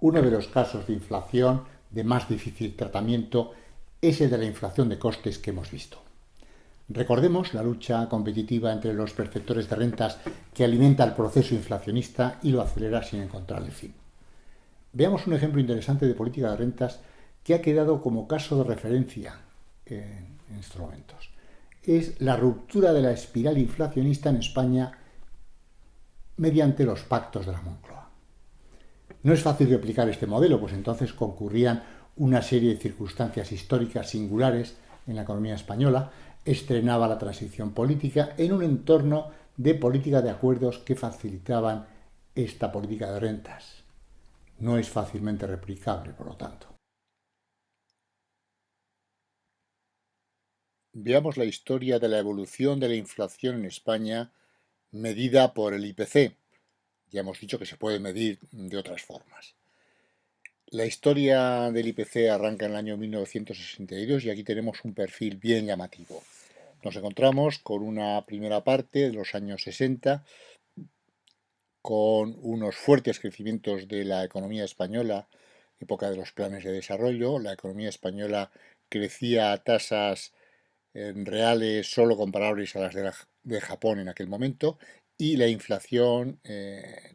Uno de los casos de inflación de más difícil tratamiento es el de la inflación de costes que hemos visto. Recordemos la lucha competitiva entre los perceptores de rentas que alimenta el proceso inflacionista y lo acelera sin encontrarle fin. Veamos un ejemplo interesante de política de rentas que ha quedado como caso de referencia en estos momentos. Es la ruptura de la espiral inflacionista en España mediante los pactos de la Moncloa. No es fácil replicar este modelo, pues entonces concurrían una serie de circunstancias históricas singulares en la economía española, estrenaba la transición política en un entorno de política de acuerdos que facilitaban esta política de rentas. No es fácilmente replicable, por lo tanto. Veamos la historia de la evolución de la inflación en España medida por el IPC. Ya hemos dicho que se puede medir de otras formas. La historia del IPC arranca en el año 1962 y aquí tenemos un perfil bien llamativo. Nos encontramos con una primera parte de los años 60, con unos fuertes crecimientos de la economía española, época de los planes de desarrollo. La economía española crecía a tasas reales solo comparables a las de Japón en aquel momento, y la inflación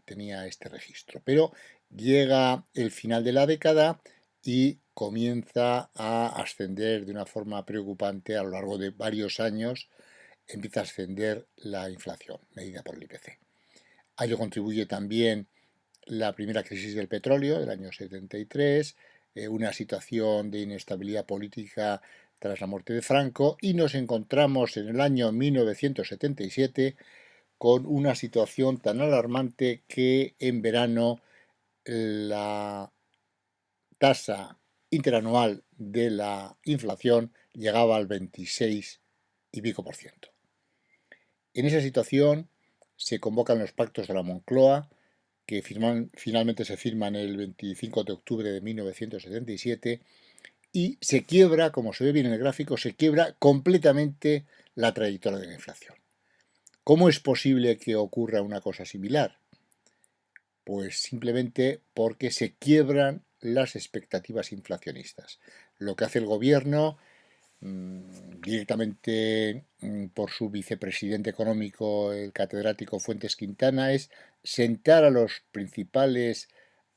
tenía este registro. Pero llega el final de la década y comienza a ascender de una forma preocupante a lo largo de varios años. Empieza a ascender la inflación medida por el IPC. A ello contribuye también la primera crisis del petróleo del año 73, una situación de inestabilidad política tras la muerte de Franco, y nos encontramos en el año 1977 con una situación tan alarmante que en verano la tasa interanual de la inflación llegaba al 26 y pico por ciento. En esa situación se convocan los pactos de la Moncloa, que finalmente se firman el 25 de octubre de 1977, y se quiebra, como se ve bien en el gráfico, se quiebra completamente la trayectoria de la inflación. ¿Cómo es posible que ocurra una cosa similar? Pues simplemente porque se quiebran las expectativas inflacionistas. Lo que hace el gobierno, directamente por su vicepresidente económico, el catedrático Fuentes Quintana, es sentar a los principales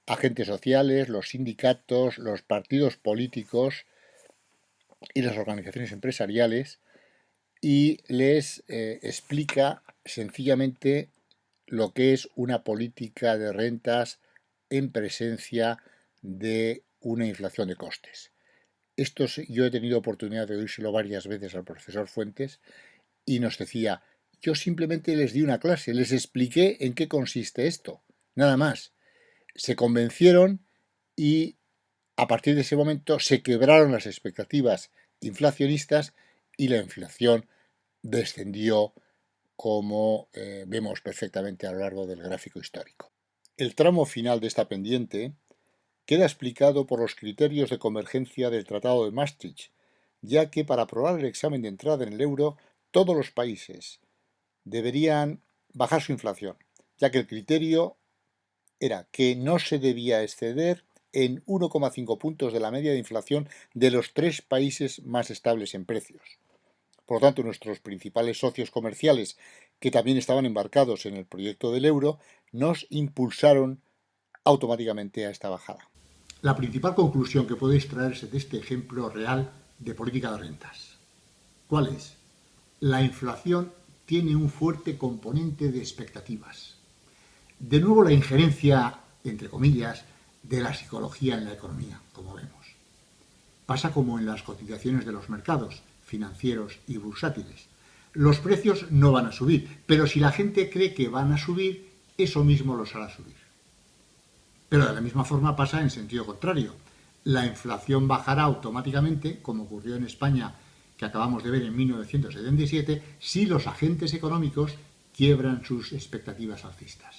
agentes sociales, los sindicatos, los partidos políticos y las organizaciones empresariales, y les explica sencillamente lo que es una política de rentas en presencia de una inflación de costes. Yo he tenido oportunidad de oírselo varias veces al profesor Fuentes, y nos decía: yo simplemente les di una clase, les expliqué en qué consiste esto, nada más. Se convencieron y a partir de ese momento se quebraron las expectativas inflacionistas y la inflación descendió, como vemos perfectamente a lo largo del gráfico histórico. El tramo final de esta pendiente queda explicado por los criterios de convergencia del Tratado de Maastricht, ya que para aprobar el examen de entrada en el euro, todos los países deberían bajar su inflación, ya que el criterio era que no se debía exceder en 1,5 puntos de la media de inflación de los 3 países más estables en precios. Por lo tanto, nuestros principales socios comerciales, que también estaban embarcados en el proyecto del euro, nos impulsaron automáticamente a esta bajada. La principal conclusión que puede extraerse de este ejemplo real de política de rentas, ¿cuál es? La inflación tiene un fuerte componente de expectativas. De nuevo, la injerencia, entre comillas, de la psicología en la economía, como vemos. Pasa como en las cotizaciones de los mercados financieros y bursátiles. Los precios no van a subir, pero si la gente cree que van a subir, eso mismo los hará subir. Pero de la misma forma pasa en sentido contrario. La inflación bajará automáticamente, como ocurrió en España, que acabamos de ver en 1977, si los agentes económicos quiebran sus expectativas alcistas.